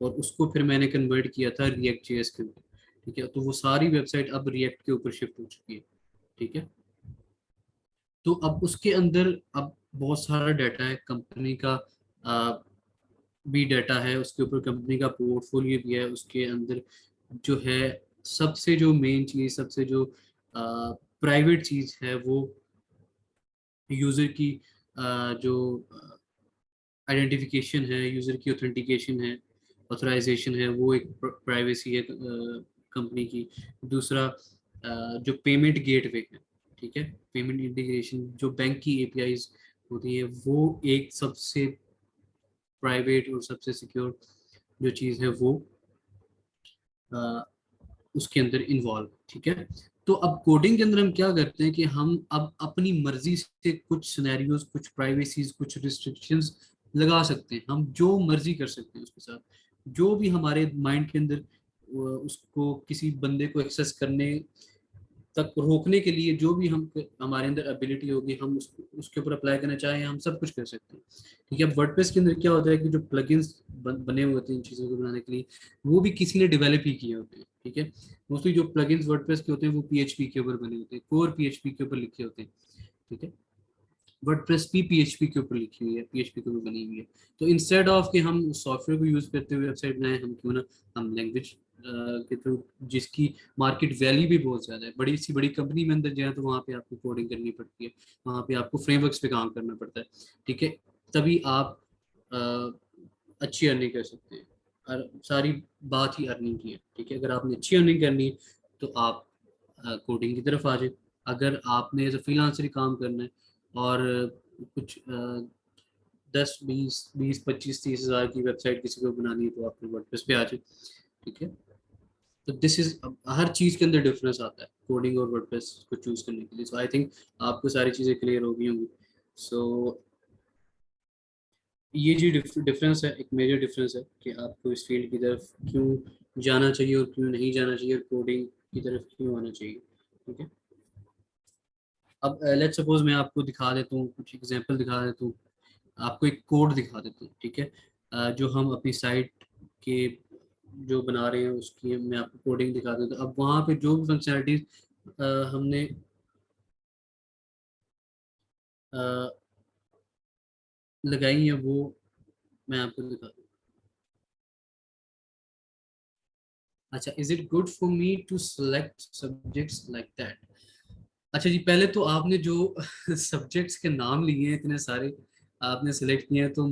और उसको फिर मैंने कन्वर्ट किया था React.js के ऊपर। ठीक है, तो वो सारी वेबसाइट अब रिएक्ट के ऊपर शिफ्ट हो चुकी है। ठीक है, तो अब उसके अंदर अब बहुत सारा डाटा है, कंपनी का भी डाटा है, उसके ऊपर कंपनी का पोर्टफोलियो भी है, उसके अंदर जो है सबसे जो मेन चीज़, सबसे जो प्राइवेट चीज़ है, वो यूज़र की जो आइडेंटिफिकेशन है, यूज़र की ऑथेंटिकेशन है, ऑथराइजेशन है, वो एक प्राइवेसी है कंपनी की। दूसरा जो पेमेंट गेटवे है, ठीक है, पेमेंट इंटीग्रेशन, जो बैंक की APIs होती है, वो एक सबसे प्राइवेट और सबसे सिक्योर जो चीज़ है वो उसके अंदर इन्वॉल्व। ठीक है, तो अब कोडिंग के अंदर हम क्या करते हैं कि हम अब अपनी मर्जी से कुछ सिनेरियोज, कुछ प्राइवेसीज, कुछ रिस्ट्रिक्शंस लगा सकते हैं, हम जो मर्जी कर सकते हैं उसके साथ, जो भी हमारे माइंड के अंदर उसको किसी बंदे को एक्सेस करने तक रोकने के लिए जो भी हम हमारे अंदर एबिलिटी होगी, हम उसके ऊपर अप्लाई करना चाहें, हम सब कुछ कर सकते हैं। ठीक है, अब वर्डप्रेस के अंदर क्या होता है कि जो प्लगइन्स बने हुए होते हैं इन चीज़ों को बनाने के लिए, वो भी किसी ने डेवलप ही किए होते हैं। ठीक है, मोस्टली जो प्लगइन्स वर्डप्रेस के होते हैं वो PHP के ऊपर बने होते हैं, कोर PHP के ऊपर लिखे होते हैं। ठीक है, वर्डप्रेस भी PHP के ऊपर लिखी हुई है, PHP के ऊपर बनी हुई है। तो इंस्टेड ऑफ कि हम सॉफ्टवेयर को यूज़ करते हुए वेबसाइट बनाएं, हम क्यों ना हम लैंग्वेज के थ्रू, जिसकी मार्केट वैल्यू भी बहुत ज़्यादा है, बड़ी सी बड़ी कंपनी में अंदर जाए तो वहाँ पे आपको कोडिंग करनी पड़ती है, वहाँ पे आपको फ्रेमवर्क्स पे काम करना पड़ता है। ठीक है, तभी आप अच्छी अर्निंग कर सकते हैं, और सारी बात ही अर्निंग की है। ठीक है, अगर आपने अच्छी अर्निंग करनी है तो आप कोडिंग की तरफ आ जाए। अगर आपने एज ए फ्रीलांसर काम करना है और कुछ 10 20 20 25 30 हज़ार की वेबसाइट किसी को बनानी है, तो आप वर्डप्रेस पे आ जाए। ठीक है, तो दिस इज, हर चीज़ के अंदर डिफरेंस आता है कोडिंग और वर्डप्रेस को चूज करने के लिए। सो आई थिंक आपको सारी चीज़ें क्लियर हो गई होंगी। सो ये जो डिफरेंस है, एक मेजर डिफरेंस है कि आपको इस फील्ड की तरफ क्यों जाना चाहिए और क्यों नहीं जाना चाहिए, और कोडिंग की तरफ क्यों आना चाहिए। ठीक है, अब लेट्स सपोज मैं आपको दिखा देता हूँ, कुछ एग्जांपल दिखा देता हूँ, आपको एक कोड दिखा देता हूँ। ठीक है, जो हम अपनी साइट के जो बना रहे हैं उसकी मैं आपको कोडिंग दिखा देता हूँ। अब वहाँ पे जो भी फंक्शनैलिटीज हमने अ, लगाई हैं, वो मैं आपको दिखा दूँ। अच्छा, is it good for me to select subjects like that. अच्छा जी, पहले तो आपने जो सब्जेक्ट्स के नाम लिए हैं इतने सारे आपने सेलेक्ट किए हैं, तो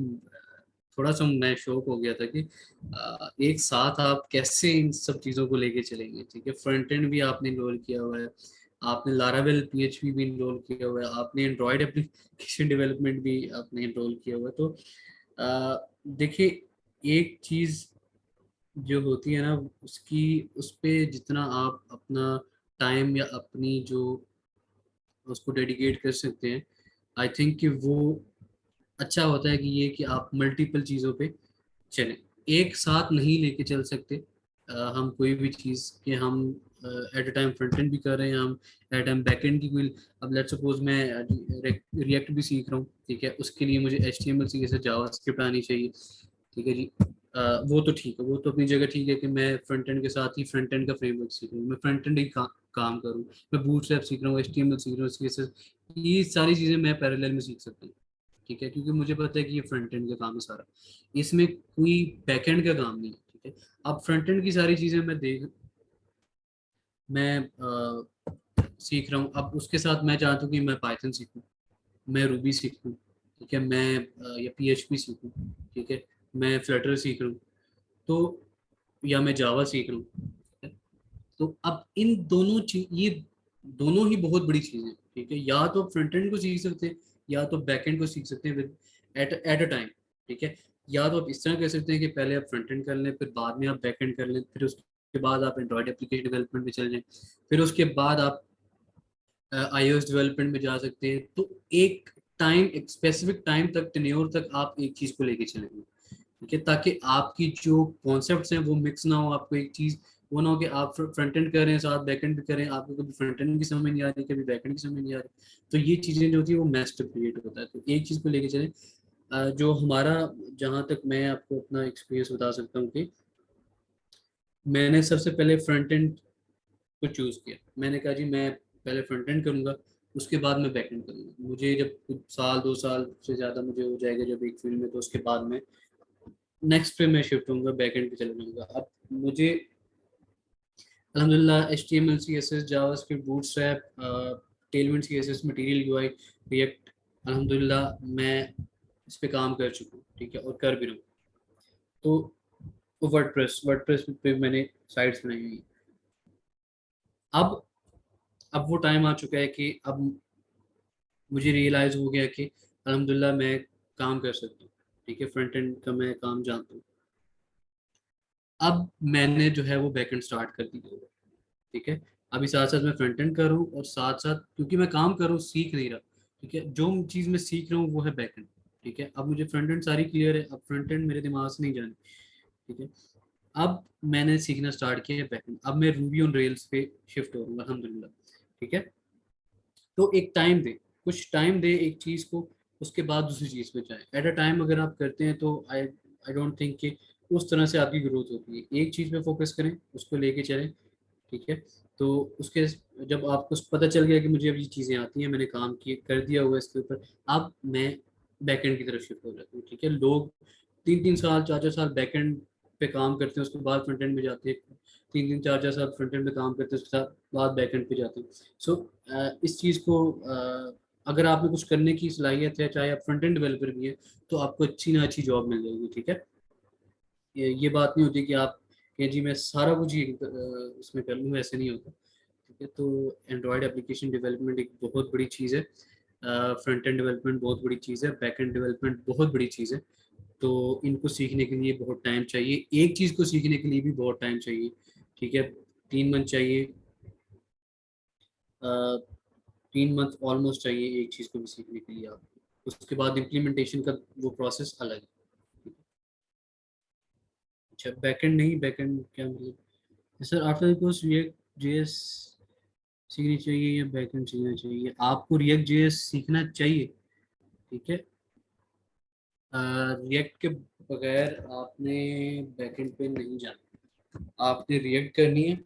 थोड़ा सा मैं शौक हो गया था कि एक साथ आप कैसे इन सब चीज़ों को लेके चलेंगे। ठीक है, फ्रंट एंड भी आपने रोल किया हुआ है, आपने लारावेल PHP भी इनरोल किया हुआ है, आपने एंड्रॉयड एप्लीकेशन डेवलपमेंट भी आपने इनरोल किया हुआ है। तो देखिए, एक चीज़ जो होती है ना, उसकी उस पे जितना आप अपना टाइम या अपनी जो उसको डेडिकेट कर सकते हैं, आई थिंक कि वो अच्छा होता है कि ये कि आप मल्टीपल चीज़ों पे चलें, एक साथ नहीं लेके चल सकते। हम कोई भी चीज़ कि हम at a time front end भी कर रहे हैं, हम at a time back and की कोई, अब लेट्स सपोज मैं रिएक्ट भी सीख रहा हूँ, ठीक है, उसके लिए मुझे HTML सीखे से जावास्क्रिप्ट आनी चाहिए, ठीक है जी। वो तो ठीक है, वो तो अपनी जगह ठीक है कि मैं फ्रंट एंड के साथ ही फ्रंट एंड का फ्रेमवर्क सीख रहा हूँ, मैं फ्रंट एंड ही काम करूँ, मैं बूटस्ट्रैप सीख रहा हूँ, HTML सीख रहा हूँ, CSS, ये सारी चीज़ें मैं पैरेलल में सीख सकता हूँ, ठीक है, क्योंकि मुझे पता है कि ये फ्रंट एंड का काम है सारा, इसमें कोई बैक एंड का काम नहीं है, ठीक है। अब फ्रंट एंड की सारी चीज़ें मैं सीख रहा हूँ, अब उसके साथ मैं चाहता हूँ कि मैं पाइथन सीखूँ, मैं रूबी सीखूँ, ठीक है, मैं या PHP सीखूँ, ठीक है, मैं फ्लटर सीख रहा हूँ, तो या मैं जावा सीख रहा हूँ। तो अब इन दोनों चीज, ये दोनों ही बहुत बड़ी चीज़ है, ठीक है, या तो फ्रंट एंड को सीख सकते हैं या तो बैक एंड को सीख सकते हैं विद एट अ टाइम, ठीक है। या तो आप इस तरह कर सकते हैं कि पहले आप फ्रंट एंड कर लें, फिर बाद में आप बैक एंड कर लें, फिर उसके बाद आप एंड्रॉयड एप्लीकेशन डेवलपमेंट में चल जाएं, फिर उसके बाद आप iOS डेवलपमेंट में जा सकते हैं। तो एक टाइम, एक स्पेसिफिक टाइम तक, टेन्योर तक आप एक चीज़ को लेके चलेंगे, ठीक है, ताकि आपकी जो कॉन्सेप्ट्स हैं वो मिक्स ना हो, आपको एक चीज़ वो ना हो कि आप फ्रंट एंड कर रहे हैं साथ बैक एंड भी करें, आपको कभी फ्रंट एंड की समझ नहीं आ रही, कभी बैक एंड की समझ नहीं आ रही, तो ये चीज़ें जो होती है वो मैस्ड क्रिएट होता है। तो एक चीज़ को लेके चलें। जो हमारा, जहाँ तक मैं आपको अपना एक्सपीरियंस बता सकता हूँ कि मैंने सबसे पहले फ्रंट एंड को चूज़ किया, मैंने कहा जी मैं पहले फ्रंट एंड करूँगा, उसके बाद मैं बैक एंड करूँगा, मुझे जब कुछ साल 2 साल से ज़्यादा मुझे हो जाएगा जब एक फील्ड में, तो उसके बाद मैं नेक्स्ट पे मैं शिफ्ट होऊंगा, बैक एंड पे चला जाऊंगा। अब मुझे अल्हम्दुलिल्लाह HTML CSS JavaScript bootstrap Tailwind CSS material UI react, अल्हम्दुलिल्लाह मैं इस पे काम कर चुका हूँ, ठीक है, और कर भी रहा हूँ। तो वर्डप्रेस पे मैंने साइट्स बनाई हुई हैं। अब अब वो टाइम आ चुका है कि अब मुझे रियलाइज़ हो गया कि अल्हम्दुलिल्लाह मैं काम कर सकता हूँ, ठीक है, फ्रंट एंड का मैं काम जानता हूँ। अब मैंने जो है वो बैक एंड स्टार्ट कर दिया, ठीक है। अभी साथ साथ मैं फ्रंट एंड कर रहा हूँ, और साथ साथ क्योंकि मैं काम कर रहा हूँ, सीख नहीं रहा, ठीक है, जो चीज़ मैं सीख रहा हूँ वो है बैक एंड, ठीक है। अब मुझे फ्रंट एंड सारी क्लियर है, अब फ्रंट एंड मेरे दिमाग से नहीं जानी, ठीक है। अब मैंने सीखना स्टार्ट किया है बैक एंड, अब मैं रूबी ऑन रेल्स पे शिफ्ट हो रहा हूँ अल्हम्दुलिल्लाह, ठीक है। तो एक टाइम दे, कुछ टाइम दे एक चीज़ को, उसके बाद दूसरी चीज़ पे जाए। एट अ टाइम अगर आप करते हैं तो आई आई डोंट थिंक कि उस तरह से आपकी ग्रोथ होती है। एक चीज़ पे फोकस करें, उसको लेके चलें, ठीक है। तो उसके जब आपको पता चल गया कि मुझे अब ये चीज़ें आती हैं, मैंने काम किए कर दिया हुआ इसके ऊपर, अब मैं बैक एंड की तरफ शिफ्ट हो जाता हूँ, ठीक है। लोग 3-3 साल 4-4 साल बैक एंड पे काम करते हैं, उसके बाद फ्रंट एंड में जाते हैं, 3-3 4-4 साल फ्रंट एंड पे काम करते हैं, उसके बाद बैक एंड पे जाते हैं। सो इस चीज़ को अगर आप में कुछ करने की सलाहियत है, चाहे आप फ्रंट एंड डेवलपर भी हैं, तो आपको अच्छी ना अच्छी जॉब मिल जाएगी, ठीक है। ये बात नहीं होती कि आप कि जी मैं सारा कुछ ही इसमें कर लूँ, ऐसे नहीं होता, ठीक है। तो एंड्रॉयड एप्लीकेशन डेवलपमेंट एक बहुत बड़ी चीज़ है, फ्रंट एंड डेवलपमेंट बहुत बड़ी चीज़ है, बैक एंड डेवलपमेंट बहुत बड़ी चीज़ है। तो इनको सीखने के लिए बहुत टाइम चाहिए, एक चीज़ को सीखने के लिए भी बहुत टाइम चाहिए, ठीक है। 3 मंथ चाहिए, 3 मंथ ऑलमोस्ट चाहिए एक चीज़ को भी सीखने के लिए आपको, उसके बाद इम्प्लीमेंटेशन का वो प्रोसेस अलग है। अच्छा, बैकएंड नहीं, बैकएंड क्या मतलब sir, after course react JS सीखनी चाहिए या बैकएंड सीखना चाहिए? आपको रिएक्ट जेएस सीखना चाहिए, ठीक है। रिएक्ट के बगैर आपने बैकएंड पे नहीं जाना, आपने रिएक्ट करनी है,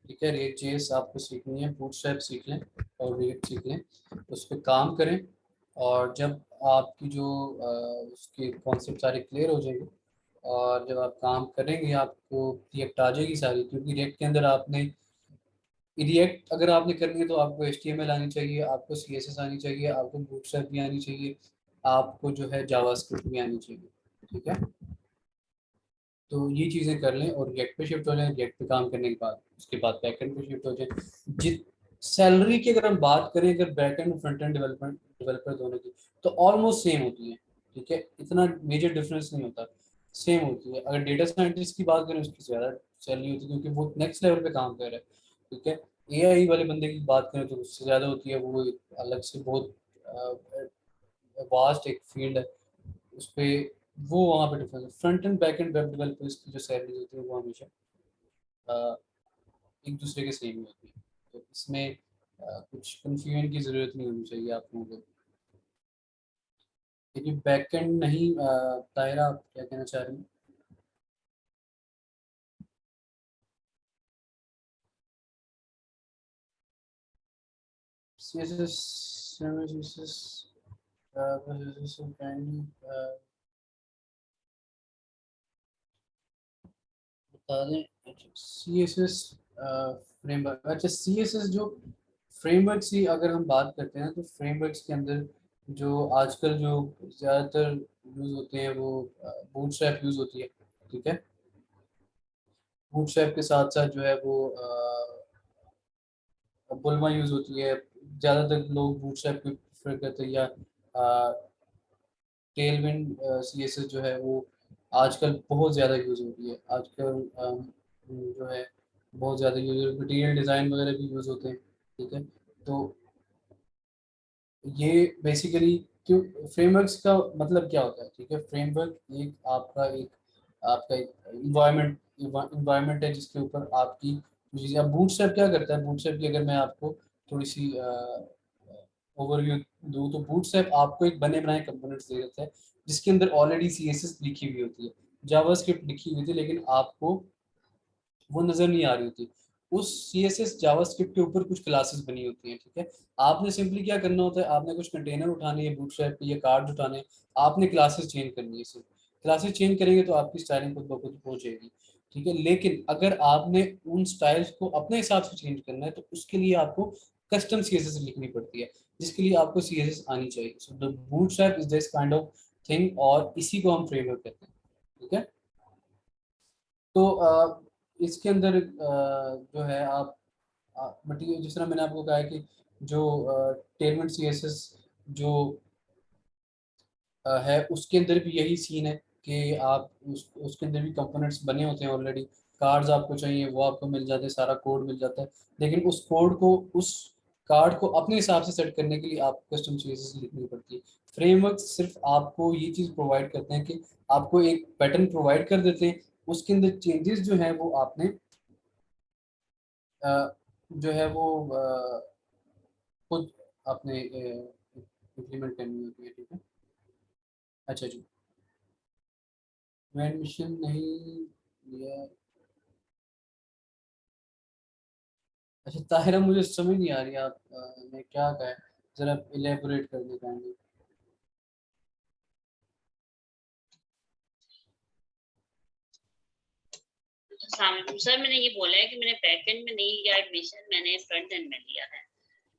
ठीक है। रिएक्ट जेएस आपको सीखनी है, बूटस्ट्रैप सीख लें और रिएक्ट सीख लें, उस पर काम करें, और जब आपकी जो उसके कॉन्सेप्ट सारे क्लियर हो जाएंगे, और जब आप काम करेंगे आपको रिएक्ट आ जाएगी सारी, क्योंकि रिएक्ट के अंदर आपने रिएक्ट अगर आपने करनी है तो आपको HTML आनी चाहिए, आपको CSS आनी चाहिए, आपको बूटस्ट्रैप भी आनी चाहिए, आपको जो है जावास्क्रिप्ट भी आनी चाहिए, ठीक है। तो ये चीज़ें कर लें और रिएक्ट पे शिफ्ट हो जाएं, रिएक्ट पे काम करने के बाद उसके बाद बैकएंड पे शिफ्ट हो जाएं। सैलरी की अगर हम बात करें, अगर back and front end developer दोनों की, तो ऑलमोस्ट सेम होती है, ठीक है, इतना मेजर डिफरेंस नहीं होता, सेम होती है। अगर डेटा साइंटिस्ट की बात करें उसकी ज़्यादा सैलरी होती है क्योंकि वो नेक्स्ट लेवल पे काम कर रहा है, ठीक है। एआई वाले बंदे की बात करें तो उससे ज़्यादा होती है, वो एक अलग से बहुत वास्ट एक फील्ड है उस पे, वो वहाँ पे डिफरेंस है। Front end back and web developers की जो सैलरी होती है वो हमेशा अ, एक दूसरे के सेम ही होती है, तो इसमें कुछ कंफ्यूजन की ज़रूरत नहीं होनी चाहिए आप लोगों को। क्योंकि बैक एंड नहीं, ताहिरा आप क्या कहना चाह रही हैं? CSS CSS बता दें। CSS फ्रेमवर्क, अच्छा CSS जो फ्रेमवर्क की अगर हम बात करते हैं तो फ्रेमवर्क्स के अंदर जो आजकल जो ज़्यादातर यूज़ होते हैं वो बूटस्ट्रैप यूज़ होती है, ठीक है। बूटस्ट्रैप के साथ साथ जो है वो बुलमा यूज़ होती है। ज़्यादातर लोग बूटस्ट्रैप को प्रेफर करते हैं, या टेलविंड CSS जो है वो आजकल बहुत ज़्यादा यूज़ होती है आजकल, जो है बहुत ज़्यादा यूज़, मटीरियल डिज़ाइन वगैरह भी यूज़ होते हैं, ठीक है। तो ये बेसिकली क्यों फ्रेमवर्क्स का मतलब क्या होता है, ठीक है। फ्रेमवर्क एक इन्वायरमेंट है जिसके ऊपर आपकी चीज़ें। अब बूटस्ट्रैप क्या करता है, बूटस्ट्रैप की अगर मैं आपको थोड़ी सी ओवरव्यू दूँ तो बूटस्ट्रैप आपको एक बने बनाए कंपोनेंट्स दे देता है जिसके अंदर ऑलरेडी CSS लिखी हुई होती है, जावास्क्रिप्ट लिखी हुई थी, लेकिन आपको वो नज़र नहीं आ रही होती। उस CSS जावास्क्रिप्ट के ऊपर कुछ क्लासेस बनी होती हैं, ठीक है। आपने सिंपली क्या करना होता है, आपने कुछ कंटेनर उठाने हैं बूटस्ट्रैप पे, या कार्ड उठाने हैं, आपने क्लासेस चेंज करनी है सिर्फ। क्लासेस चेंज करेंगे तो आपकी स्टाइलिंग खुद ब खुद हो जाएगी, ठीक है। लेकिन अगर आपने उन स्टाइल्स को अपने हिसाब से चेंज करना है तो उसके लिए आपको कस्टम CSS लिखनी पड़ती है, जिसके लिए आपको CSS आनी चाहिए। So the bootstrap is this kind of thing, और इसी को हम फ्रेमवर्क कहते हैं, ठीक है। तो इसके अंदर जो है आप मटीरियल, जिस तरह मैंने आपको कहा है कि जो टेलमेंट CSS जो है उसके अंदर भी यही सीन है कि आप उसके अंदर भी कंपोनेंट्स बने होते हैं ऑलरेडी। कार्ड्स आपको चाहिए वो आपको मिल जाते हैं, सारा कोड मिल जाता है, लेकिन उस कोड को, उस कार्ड को अपने हिसाब से सेट करने के लिए आपको कस्टम CSS लिखनी पड़ती है। फ्रेमवर्क सिर्फ आपको ये चीज़ प्रोवाइड करते हैं कि आपको एक पैटर्न प्रोवाइड कर देते हैं, उसके अंदर चेंजेस जो है वो आपने जो है वो खुद आपने इम्प्लीमेंट करनी होती है, ठीक है। अच्छा जी, मैं एडमिशन नहीं लिया। अच्छा ताहिरा, मुझे समझ नहीं आ रही आप ने क्या कहा है, ज़रा इलेबोरेट करने पाएंगे? सर मैंने ये बोला है कि मैंने बैक एंड में नहीं लिया एडमिशन, मैंने फ्रंट एंड में लिया है।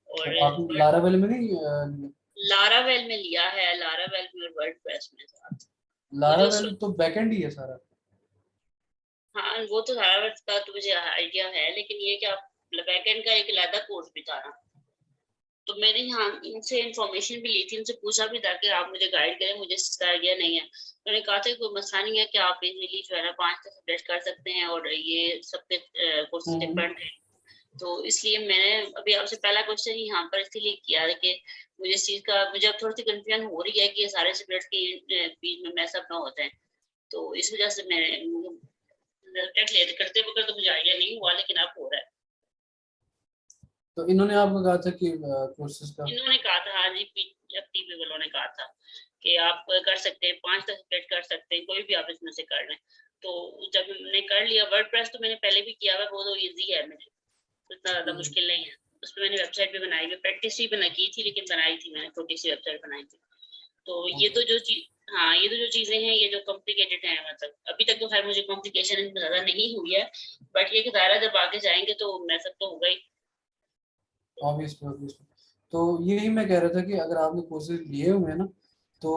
तो और आप लारावेल में नहीं लारावेल में लिया है, लारावेल में और वर्डप्रेस में साथ। मुझे उस लारावेल तो बैकएंड ही है सारा। हाँ वो तो लारावेल का तो मुझे आइडिया है, लेकिन ये कि आप बैकएंड का एक अलग कोर्स भी था ना, तो मैंने यहाँ इनसे इंफॉर्मेशन भी ली थी, इनसे पूछा भी था कि आप मुझे गाइड करें, मुझे इसका आइडिया नहीं है। मैंने कहा था कोई मसला नहीं है कि आप इजीली जो है ना 5 सब्जेक्ट कर सकते हैं, और ये सबके कोर्सेज हम्म। डिफरेंट है। तो इसलिए मैंने अभी आपसे पहला क्वेश्चन यहाँ पर इसलिए किया है कि मुझे इस चीज का, मुझे अब थोड़ी सी कंफ्यूजन हो रही है कि ये सारे सब्जेक्ट के बीच में मैसअप ना होते हैं। तो इस वजह से मैंने करते वक्त तो मुझे आइडिया नहीं हुआ, लेकिन अब हो रहा है। तो इन्होंने आपको कहा था कि कोर्सेज का, इन्होंने कहा था, हाँ जी, FTP वालों ने कहा था कि आप कर सकते हैं, 5 सब्जेक्ट कर सकते हैं, कोई भी आप इसमें से कर लें। तो जब मैंने कर लिया वर्डप्रेस, तो मैंने पहले भी किया हुआ, वो तो इजी है, मेरे इतना ज्यादा मुश्किल नहीं है। उस पर मैंने वेबसाइट भी बनाई हुई, प्रैक्टिस भी बना की थी, लेकिन बनाई थी मैंने, छोटी सी वेबसाइट बनाई थी। तो ये तो जो चीज, हाँ ये तो जो चीजें हैं, ये जो कॉम्प्लिकेटेड है, मतलब अभी तक तो खैर मुझे कॉम्प्लिकेशन ज्यादा नहीं हुई है, बट ये कि दायरा जब आगे जाएंगे तो मैसअप तो होगा ही। Obviously obviously. तो यही मैं कह रहा था कि अगर आपने कोर्सेज लिए हुए हैं ना, तो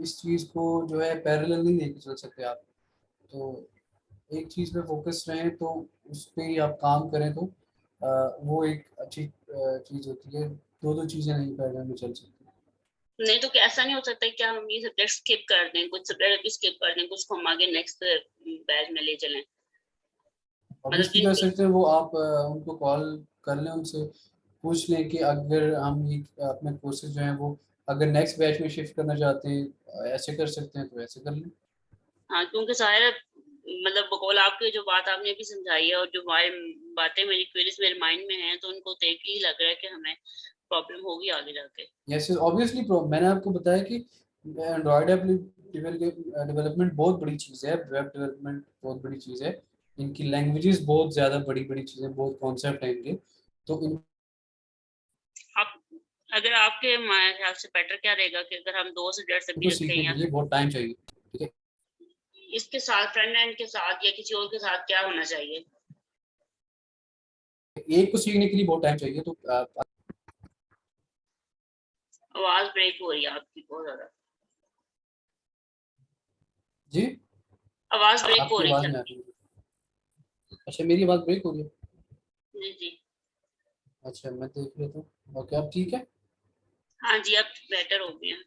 इस चीज़ को जो है पैरेलल नहीं लेके चल सकते आप। तो एक चीज़ पे फोकस रहें, तो उस पर ही आप काम करें, तो वो एक अच्छी चीज़ होती है। दो चीज़ें नहीं पैरेलल में चल सकती। नहीं तो क्या ऐसा नहीं हो सकता कि हम ये सब्जेक्ट स्किप कर दें, कुछ सब्जेक्ट अभी स्किप कर दें, कुछ को हम आगे नेक्स्ट बैच में ले चलें? ऑब्वियसली कर सकते हैं वो, आप उनको कॉल कर लें, उनसे पूछ लें कि अगर हम ये अपने कोर्सेज जो हैं वो अगर नेक्स्ट बैच में शिफ्ट करना चाहते हैं, ऐसे कर सकते हैं तो ऐसे कर लें। हाँ, क्योंकि सारे मतलब बकौल आपकी जो बात आपने अभी समझाई है और जो बातें मेरी क्वेरीज मेरे माइंड में हैं, तो उनको देख के ही लग रहा है कि हमें प्रॉब्लम होगी आगे जाके। यस ऑब्वियसली मैंने आपको बताया कि एंड्रॉयड ऐप डेवलपमेंट बहुत बड़ी चीज़ है, वेब डेवलपमेंट बहुत बड़ी चीज़ है, इनकी लैंग्वेजेस बहुत ज़्यादा बड़ी बड़ी चीज़ें, बहुत कॉन्सेप्ट हैं इनके। तो आप अगर आपके ख्याल से बेटर क्या रहेगा कि अगर हम 2 सब्जेक्ट इनको अभी रखें सीखने या के लिए बहुत टाइम चाहिए, ठीक है। इसके साथ फ्रंट एंड के साथ या किसी और के साथ क्या होना चाहिए? एक को सीखने के लिए बहुत टाइम चाहिए, तो आवाज ब्रेक हो रही है आपकी बहुत ज्यादा। जी आवाज ब्रेक हो आपकी रही आवाज़ है नहीं आ आपकी। रही। अच्छा, मेरी आवाज़ ब्रेक हो रही है। जी जी। अच्छा, मैं देख लेता हूँ। ओके, अब ठीक है। हाँ जी, अब बेटर हो गया।